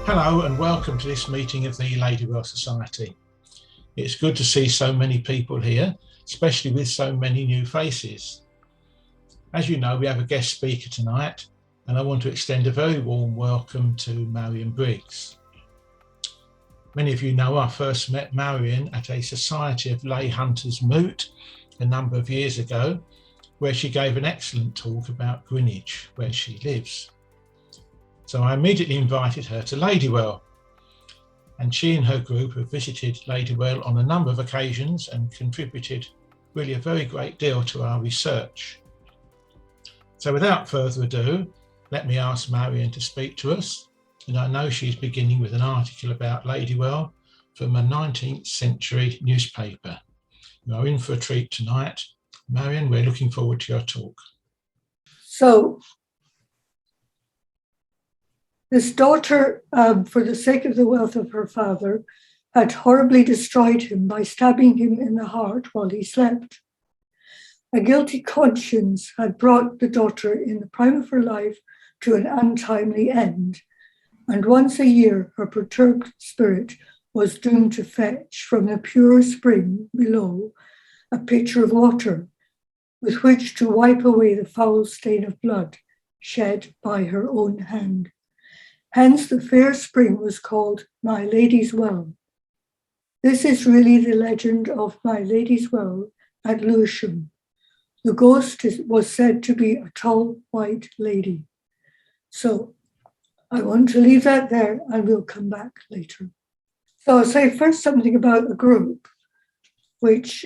Hello and welcome to this meeting of the Ladywell Society. It's good to see so many people here, especially with so many new faces. As you know, we have a guest speaker tonight, and I want to extend a very warm welcome to Marion Briggs. Many of you know I first met Marion at a Society of Lay Hunters moot a number of years ago, where she gave an excellent talk about Greenwich, where she lives. So I immediately invited her to Ladywell, and she and her group have visited Ladywell on a number of occasions and contributed really a very great deal to our research. So without further ado, let me ask Marion to speak to us. And I know she's beginning with an article about Ladywell from a 19th century newspaper. You are in for a treat tonight. Marion, we're looking forward to your talk. So, this daughter, for the sake of the wealth of her father, had horribly destroyed him by stabbing him in the heart while he slept. A guilty conscience had brought the daughter in the prime of her life to an untimely end, and once a year her perturbed spirit was doomed to fetch from the pure spring below a pitcher of water with which to wipe away the foul stain of blood shed by her own hand. Hence the fair spring was called My Lady's Well. This is really the legend of My Lady's Well at Lewisham. The ghost was said to be a tall white lady. So I want to leave that there and we'll come back later. So I'll say first something about the group, which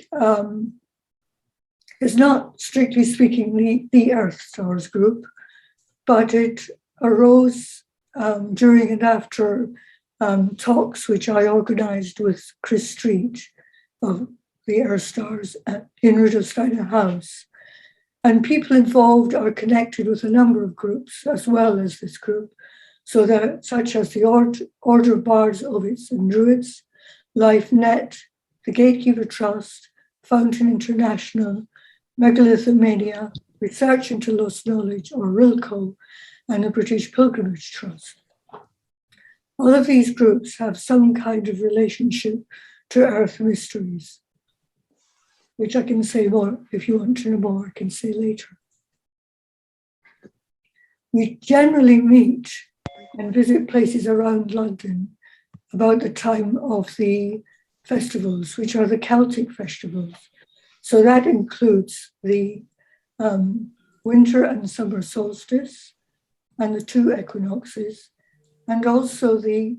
is not strictly speaking the Earth Stars group, but it arose during and after talks which I organised with Chris Street of the Earth Stars in Rudolsteiner House. And people involved are connected with a number of groups as well as this group, so that such as the Order of Bards, Ovids and Druids, Life Net, the Gatekeeper Trust, Fountain International, Megalithomania, Research into Lost Knowledge, or RILCO, and the British Pilgrimage Trust. All of these groups have some kind of relationship to Earth mysteries, which I can say more, if you want to know more, I can say later. We generally meet and visit places around London about the time of the festivals, which are the Celtic festivals. So that includes the winter and summer solstice and the two equinoxes, and also the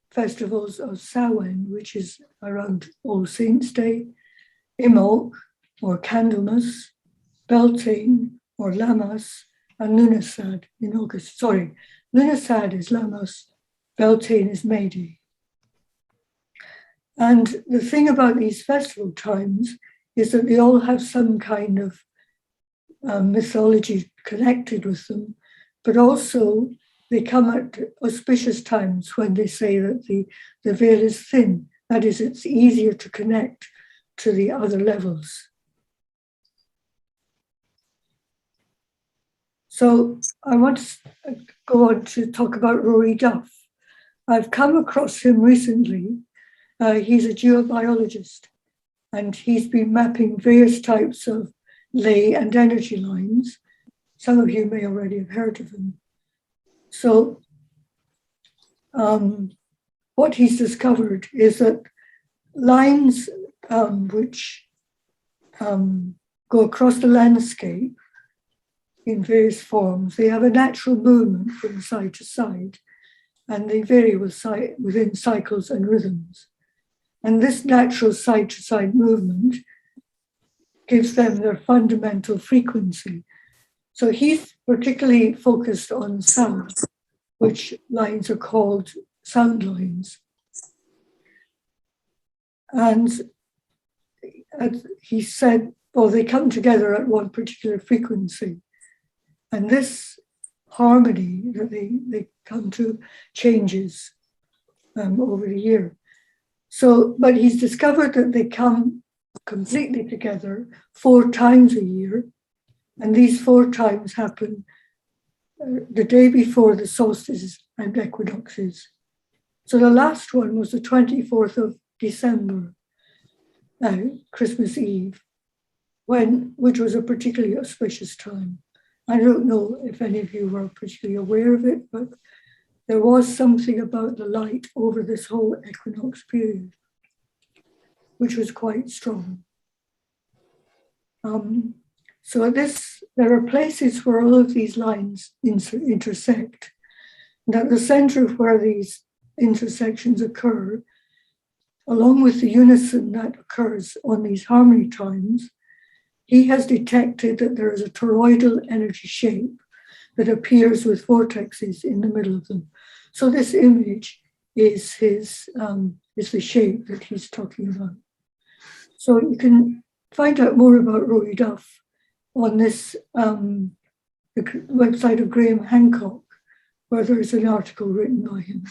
festivals of Samhain, which is around All Saints' Day, Imbolc or Candlemas, Beltane or Lammas, and Lughnasadh in August. Sorry, Lughnasadh is Lammas, Beltane is May Day. And the thing about these festival times is that they all have some kind of mythology connected with them, but also they come at auspicious times when they say that the veil is thin. That is, it's easier to connect to the other levels. So I want to go on to talk about Rory Duff. I've come across him recently. He's a geobiologist, and he's been mapping various types of ley and energy lines. Some of you may already have heard of him. So what he's discovered is that lines which go across the landscape in various forms, they have a natural movement from side to side, and they vary within cycles and rhythms. And this natural side-to-side movement gives them their fundamental frequency. So he's particularly focused on sound, which lines are called sound lines. And he said, well, they come together at one particular frequency. And this harmony that they come to changes over the year. So, but he's discovered that they come completely together 4 times a year. And these 4 times happen the day before the solstices and equinoxes. So the last one was the 24th of December, Christmas Eve, which was a particularly auspicious time. I don't know if any of you were particularly aware of it, but there was something about the light over this whole equinox period, which was quite strong. So there are places where all of these lines intersect. And at the center of where these intersections occur, along with the unison that occurs on these harmony times, he has detected that there is a toroidal energy shape that appears with vortexes in the middle of them. So this image is the shape that he's talking about. So you can find out more about Rory Duff on this the website of Graham Hancock, where there is an article written by him.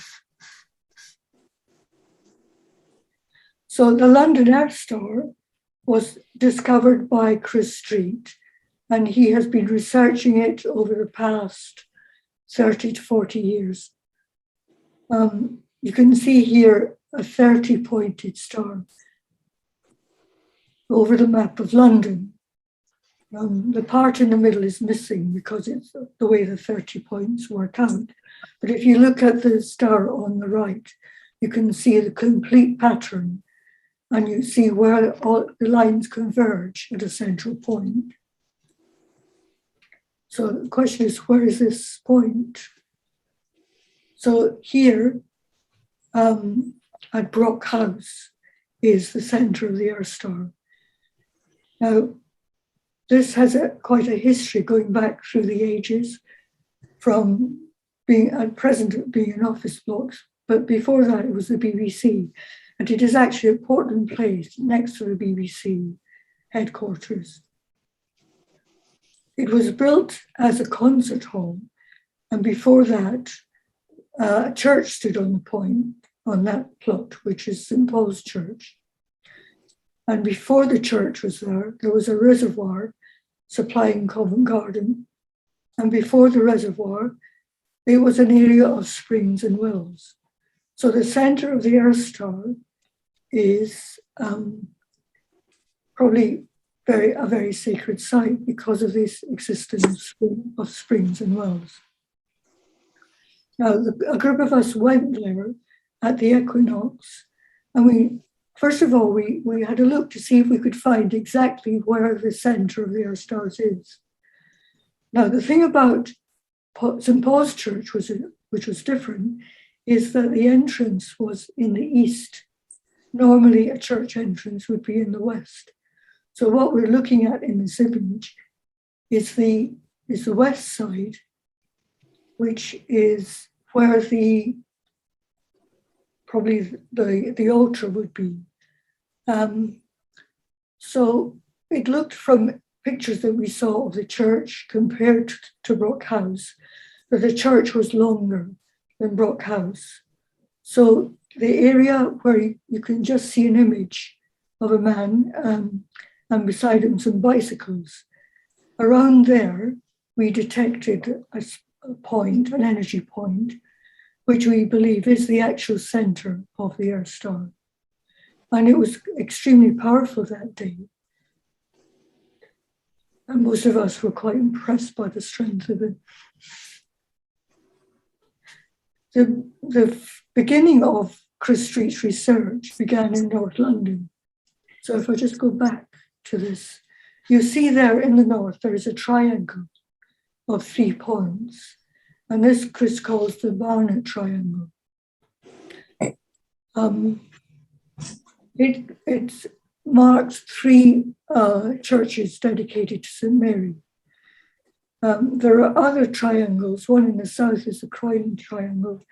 So the London Earth Star was discovered by Chris Street, and he has been researching it over the past 30 to 40 years. You can see here a 30-pointed star over the map of London. The part in the middle is missing because it's the way the 30 points work out. But if you look at the star on the right, you can see the complete pattern, and you see where all the lines converge at a central point. So the question is, where is this point? So here at Brock House is the center of the Earth star. Now, this has quite a history going back through the ages, from being at present being an office block, but before that it was the BBC. And it is actually a Portland place next to the BBC headquarters. It was built as a concert hall, and before that, a church stood on the point on that plot, which is St. Paul's Church. And before the church was there was a reservoir supplying Covent Garden. And before the reservoir, it was an area of springs and wells. So the center of the Earth star is probably a very sacred site because of this existence of springs and wells. Now, a group of us went there at the equinox, and first of all, we had a look to see if we could find exactly where the center of the Earth stars is. Now, the thing about St. Paul's Church, which was different, is that the entrance was in the east. Normally, a church entrance would be in the west. So what we're looking at in this image is the west side, which is where probably the altar would be. So it looked from pictures that we saw of the church compared to Brock House, that the church was longer than Brock House. So the area where you can just see an image of a man and beside him some bicycles, around there we detected a point, an energy point, which we believe is the actual center of the Earth star. And it was extremely powerful that day. And most of us were quite impressed by the strength of it. The beginning of Chris Street's research began in North London. So if I just go back to this, you see there in the north, there is a triangle of 3 points. And this Chris calls the Barnett Triangle. It marks 3 churches dedicated to St. Mary. There are other triangles. One in the south is the Croydon Triangle.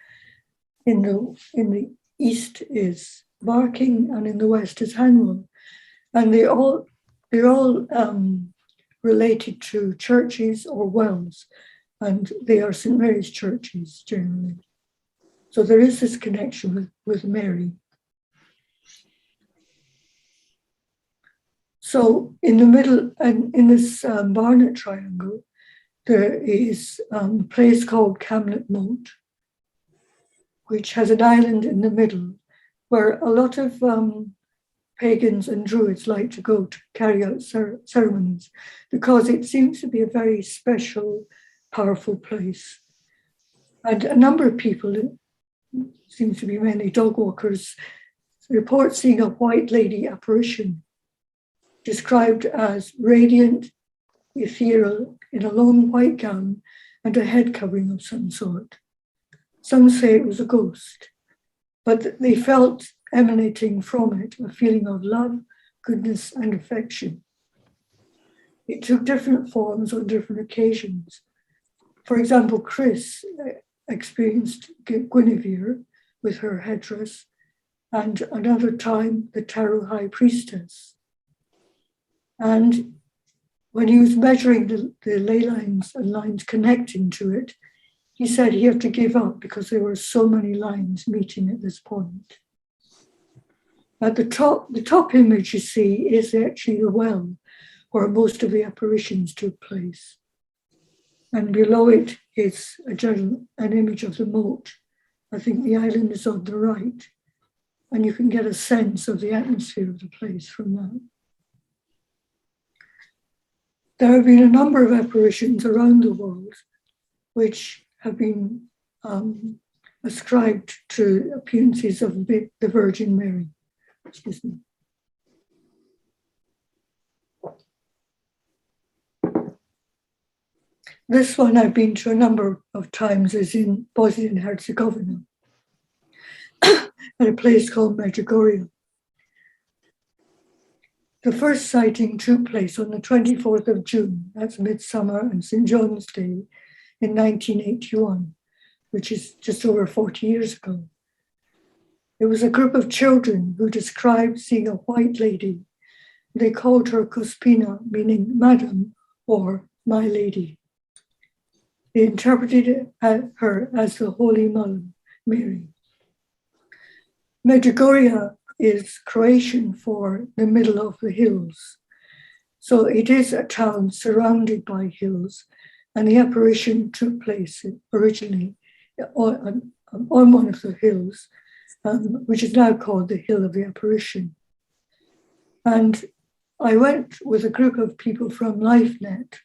In the east is Barking, and in the west is Hanwell. And they're all related to churches or wells, and they are St. Mary's churches generally. So there is this connection with Mary. So in the middle, and in this Barnett Triangle, there is a place called Camlet Moat, which has an island in the middle where a lot of pagans and druids like to go to carry out ceremonies, because it seems to be a very special, powerful place. And a number of people, seems to be mainly dog walkers, report seeing a white lady apparition described as radiant, ethereal, in a long white gown and a head covering of some sort. Some say it was a ghost, but they felt emanating from it a feeling of love, goodness, and affection. It took different forms on different occasions. For example, Chris experienced Guinevere with her headdress, and another time the tarot high priestess. And when he was measuring the ley lines and lines connecting to it, he said he had to give up because there were so many lines meeting at this point. At the top image you see is actually the well where most of the apparitions took place. And below it is an image of the moat. I think the island is on the right, and you can get a sense of the atmosphere of the place from that. There have been a number of apparitions around the world which have been ascribed to appearances of the Virgin Mary. Excuse me. This one I've been to a number of times is in Bosnia and Herzegovina, at a place called Medjugorje. The first sighting took place on the 24th of June, that's Midsummer and St. John's Day, in 1981, which is just over 40 years ago. It was a group of children who described seeing a white lady. They called her Cuspina, meaning madam or my lady. They interpreted her as the Holy Mother, Mary. Medjugorje is Croatian for the middle of the hills. So it is a town surrounded by hills, and the apparition took place originally on one of the hills, which is now called the Hill of the Apparition. And I went with a group of people from LifeNet,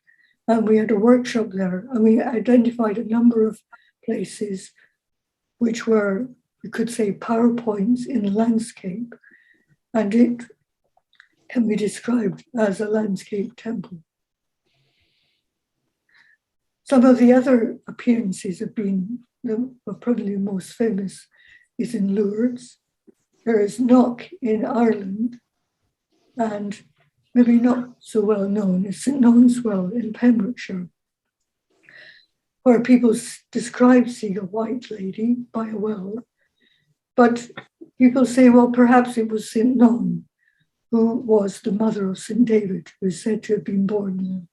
and we had a workshop there, and we identified a number of places which were, we could say, PowerPoints in the landscape, and it can be described as a landscape temple. Some of the other appearances have been, probably the most famous is in Lourdes. There is Knock in Ireland, and maybe not so well known is St. Nonswell in Pembrokeshire, where people describe seeing a white lady by a well, but people say, well, perhaps it was St. Non, who was the mother of St. David, who is said to have been born there.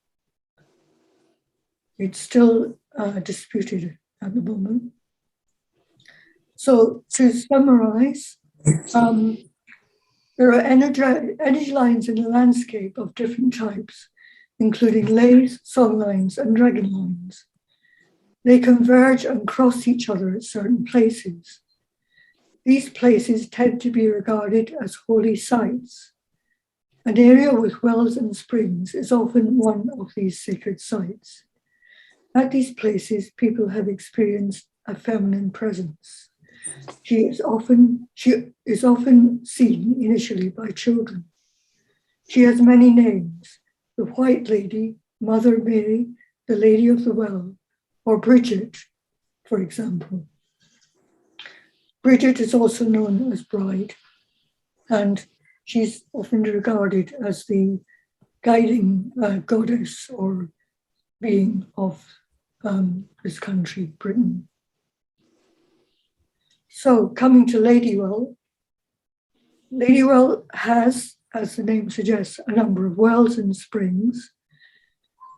It's still disputed at the moment. So to summarize, there are energy lines in the landscape of different types, including leys, song lines, and dragon lines. They converge and cross each other at certain places. These places tend to be regarded as holy sites. An area with wells and springs is often one of these sacred sites. At these places, people have experienced a feminine presence. She is often seen initially by children. She has many names: the White Lady, Mother Mary, the Lady of the Well, or Bridget, for example. Bridget is also known as Bride, and she's often regarded as the guiding goddess or being of this country, Britain. So coming to Ladywell, Ladywell has, as the name suggests, a number of wells and springs.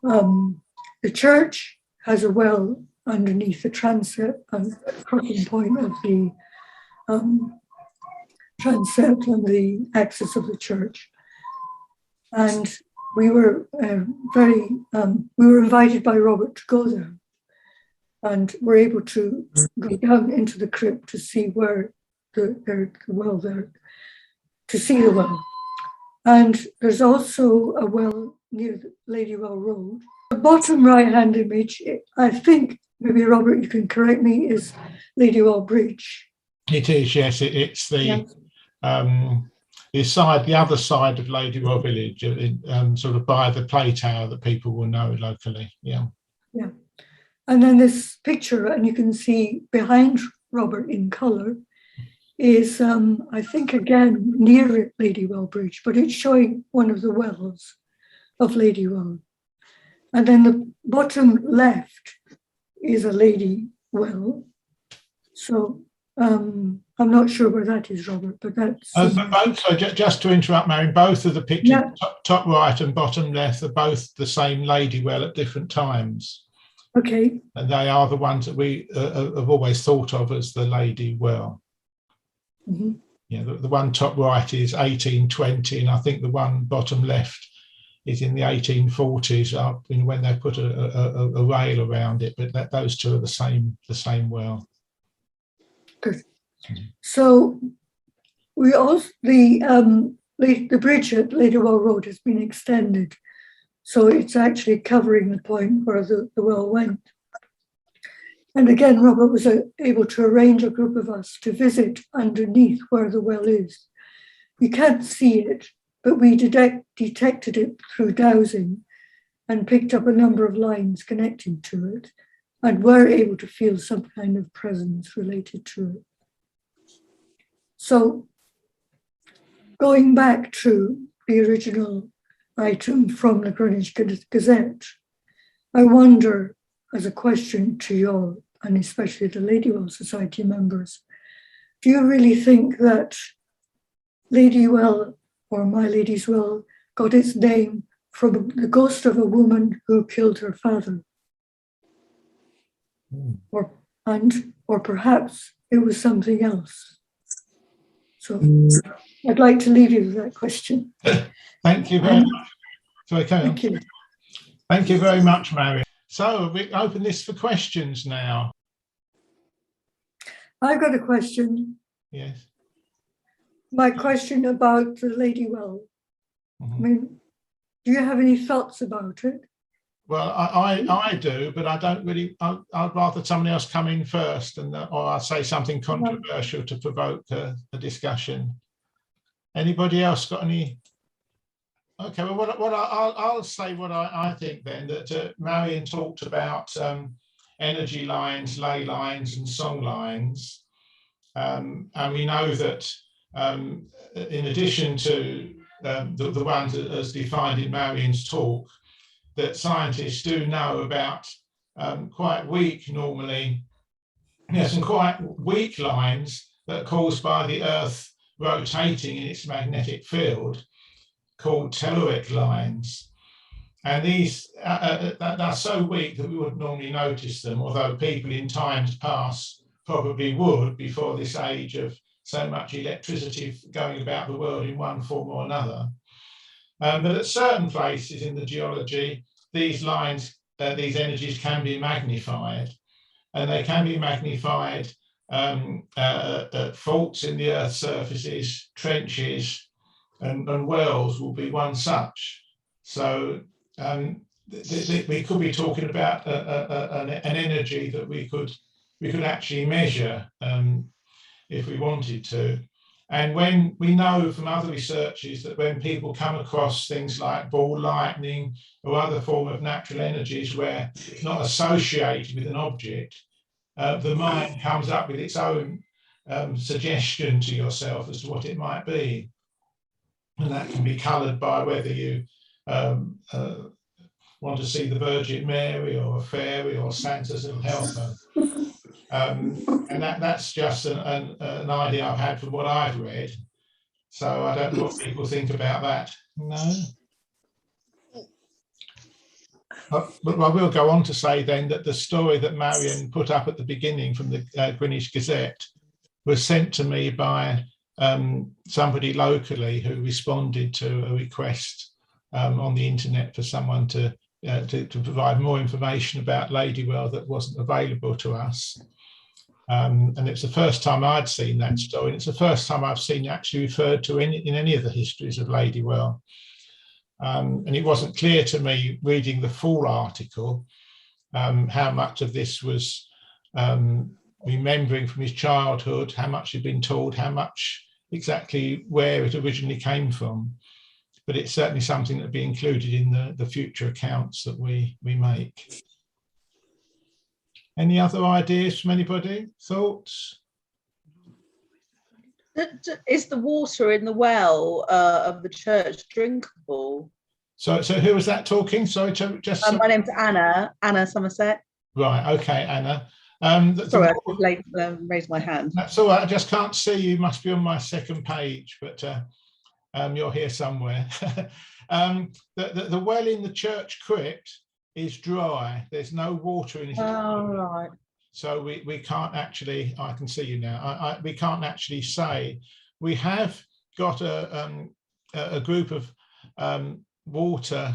The church has a well underneath the transept and crossing point of the transept and the axis of the church. And we were invited by Robert to go there. and were able to go down into the crypt to see where the well there, to see the well. And there's also a well near Ladywell Road. The bottom right-hand image, I think, maybe Robert, you can correct me, is Ladywell Bridge. It is, yes. It's the the other side of Ladywell Village, sort of by the play tower that people will know locally. Yeah. Yeah. And then this picture, and you can see behind Robert in colour, is, I think, again, near Ladywell Bridge, but it's showing one of the wells of Ladywell. And then the bottom left is a lady well. So I'm not sure where that is, Robert, but that's... So just to interrupt, Marion, both of the pictures, top right and bottom left, are both the same lady well at different times. Okay. And they are the ones that we have always thought of as the lady well. Mm-hmm. Yeah, the one top right is 1820, and I think the one bottom left is in the 1840s, when they put a rail around it. But those two are the same well. Good. So we also the bridge at Ladywell Road has been extended, so it's actually covering the point where the well went. And again, Robert was able to arrange a group of us to visit underneath where the well is. You can't see it, but we detected it through dowsing and picked up a number of lines connecting to it, and were able to feel some kind of presence related to it. So going back to the original item from the Greenwich Gazette, I wonder, as a question to you all, and especially the Ladywell Society members, do you really think that Ladywell, or My Lady's Well, got its name from the ghost of a woman who killed her father? Or perhaps it was something else? So I'd like to leave you with that question. Thank you very much. Sorry, thank you. Thank you very much, Marion. So we open this for questions now. I've got a question. Yes. My question about the Ladywell. Mm-hmm. I mean, do you have any thoughts about it? Well, I do, but I don't really. I'd rather somebody else come in first, or I'll say something controversial to provoke a discussion. Anybody else got any? Okay, well, I'll say what I think then. That Marion talked about energy lines, ley lines, and song lines, and we know that in addition to the ones as defined in Marion's talk, that scientists do know about quite weak, normally, some quite weak lines that are caused by the Earth rotating in its magnetic field, called telluric lines. And these are so weak that we wouldn't normally notice them, although people in times past probably would, before this age of so much electricity going about the world in one form or another. But at certain places in the geology, these lines, these energies can be magnified, and they can be magnified at faults in the Earth's surfaces, trenches, and wells will be one such. So we could be talking about an energy that we could actually measure if we wanted to. And when we know from other researches that when people come across things like ball lightning or other form of natural energies where it's not associated with an object, the mind comes up with its own suggestion to yourself as to what it might be. And that can be coloured by whether you want to see the Virgin Mary or a fairy or Santa's little helper. And that's just an idea I've had from what I've read. So I don't know what people think about that. No. But I will go on to say then that the story that Marion put up at the beginning from the Greenwich Gazette was sent to me by somebody locally who responded to a request on the internet for someone to to provide more information about Ladywell that wasn't available to us. And it's the first time I'd seen that story. And it's the first time I've seen it actually referred to in any of the histories of Ladywell. And it wasn't clear to me reading the full article how much of this was remembering from his childhood, how much he'd been told, how much exactly where it originally came from. But it's certainly something that will be included in the future accounts that we make. Any other ideas from anybody? Thoughts? Is the water in the well of the church drinkable? So who was that talking? Sorry, just. My name's Anna Somerset. Right. Okay, Anna. Sorry, I raised my hand. That's all right. I just can't see you. Must be on my second page, but you're here somewhere. The well in the church crypt is dry. There's no water in it. Oh, right. So we can't actually, I can see you now, we can't actually say. We have got a group of water,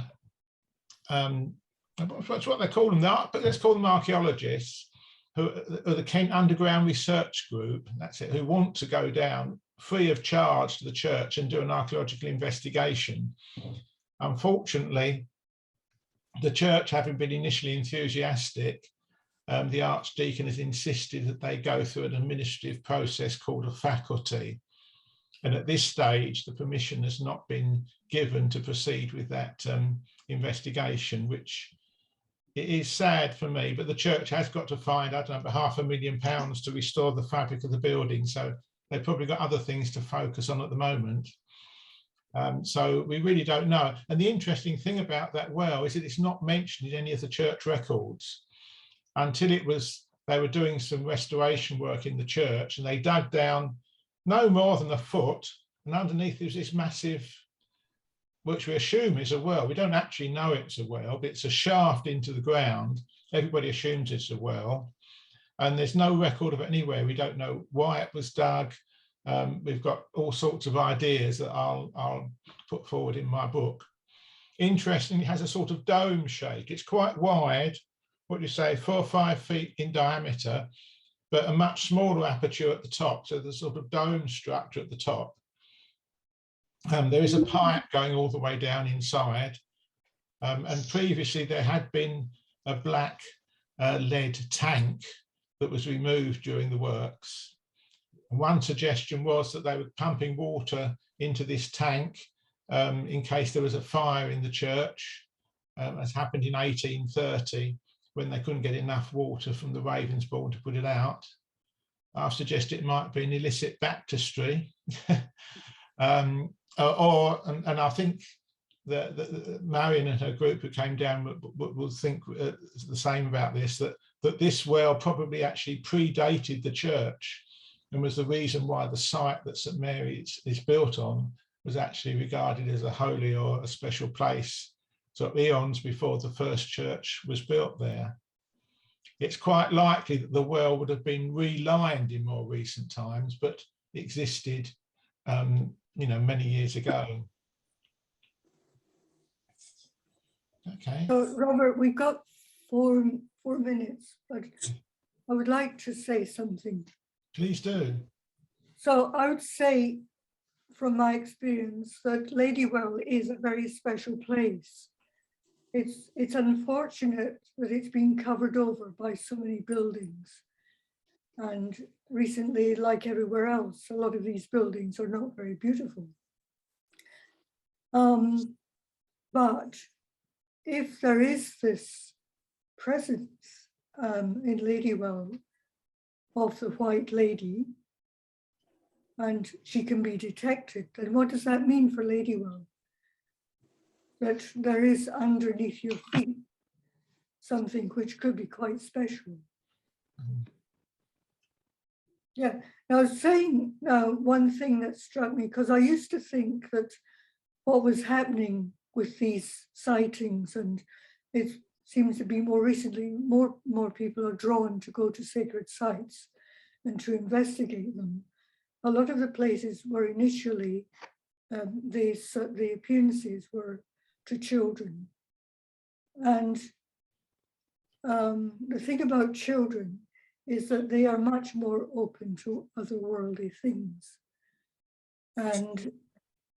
what's what they call them, but let's call them archaeologists, who are the Kent Underground Research Group, that's it, who want to go down free of charge to the church and do an archaeological investigation. Unfortunately, the church, having been initially enthusiastic, the Archdeacon has insisted that they go through an administrative process called a faculty. And at this stage, the permission has not been given to proceed with that investigation, which it is sad for me, but the church has got to find, I don't know, £500,000 to restore the fabric of the building. So they've probably got other things to focus on at the moment. So we really don't know. And the interesting thing about that well is that it's not mentioned in any of the church records until they were doing some restoration work in the church, and they dug down no more than a foot, and underneath is this massive, which we assume is a well. We don't actually know it's a well, but it's a shaft into the ground. Everybody assumes it's a well, and there's no record of it anywhere. We don't know why it was dug. We've got all sorts of ideas that I'll put forward in my book. Interesting, it has a sort of dome shape. It's quite wide, what do you say, 4 or 5 feet in diameter, but a much smaller aperture at the top. So there's sort of dome structure at the top. There is a pipe going all the way down inside. And previously there had been a black lead tank that was removed during the works. One suggestion was that they were pumping water into this tank in case there was a fire in the church, as happened in 1830 when they couldn't get enough water from the Ravensbourne to put it out. I've suggested it might be an illicit baptistry. And I think that Marion and her group who came down will think the same about this, that this well probably actually predated the church and was the reason why the site that St Mary is built on was actually regarded as a holy or a special place. So eons before the first church was built there. It's quite likely that the well would have been relined in more recent times, but existed, many years ago. Okay. So Robert, we've got four minutes, but I would like to say something. Please do. So I would say, from my experience, that Ladywell is a very special place. It's unfortunate that it's been covered over by so many buildings. And recently, like everywhere else, a lot of these buildings are not very beautiful. But if there is this presence in Ladywell of the White Lady, and she can be detected, then what does that mean for Ladywell? That there is underneath your feet something which could be quite special. Yeah, now I was saying one thing that struck me, because I used to think that what was happening with these sightings, and it seems to be more recently, more people are drawn to go to sacred sites and to investigate them. A lot of the places were initially, the appearances were to children. And the thing about children is that they are much more open to otherworldly things. And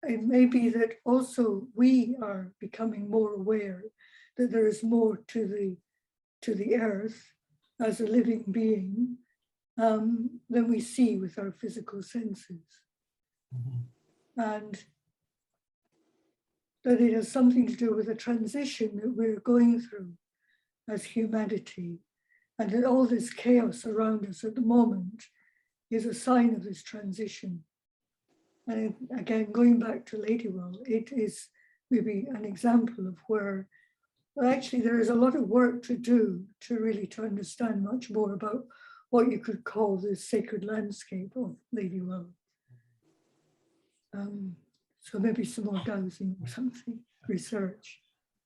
it may be that also we are becoming more aware that there is more to the earth as a living being than we see with our physical senses. Mm-hmm. And that it has something to do with the transition that we're going through as humanity, and that all this chaos around us at the moment is a sign of this transition. And again, going back to Ladywell, it is maybe an example of where, well, actually there is a lot of work to do to understand much more about what you could call the sacred landscape of Ladywell. So maybe some more dowsing or something, research.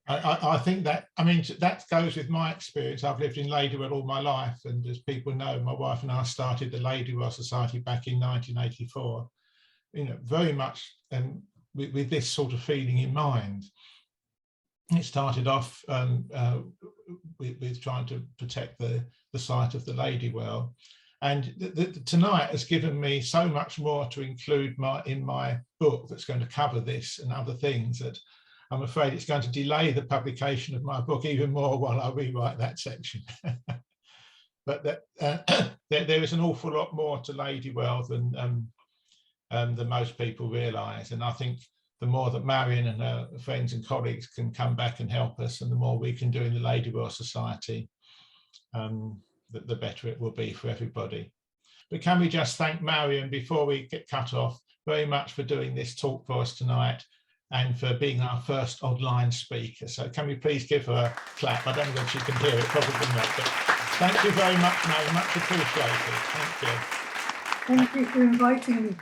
I think that, I mean, that goes with my experience. I've lived in Ladywell all my life, and as people know, my wife and I started the Ladywell Society back in 1984, very much with this sort of feeling in mind. It started off with trying to protect the site of the Ladywell. And tonight has given me so much more to include in my book that's going to cover this and other things, that I'm afraid it's going to delay the publication of my book even more while I rewrite that section. But there is an awful lot more to Ladywell than most people realise. And I think the more that Marion and her friends and colleagues can come back and help us, and the more we can do in the Ladywell Society, the better it will be for everybody. But can we just thank Marion before we get cut off very much for doing this talk for us tonight, and for being our first online speaker. So can we please give her a clap? I don't know if she can hear it, probably not, but thank you very much, Marion, much appreciated. Thank you. Thank you for inviting me.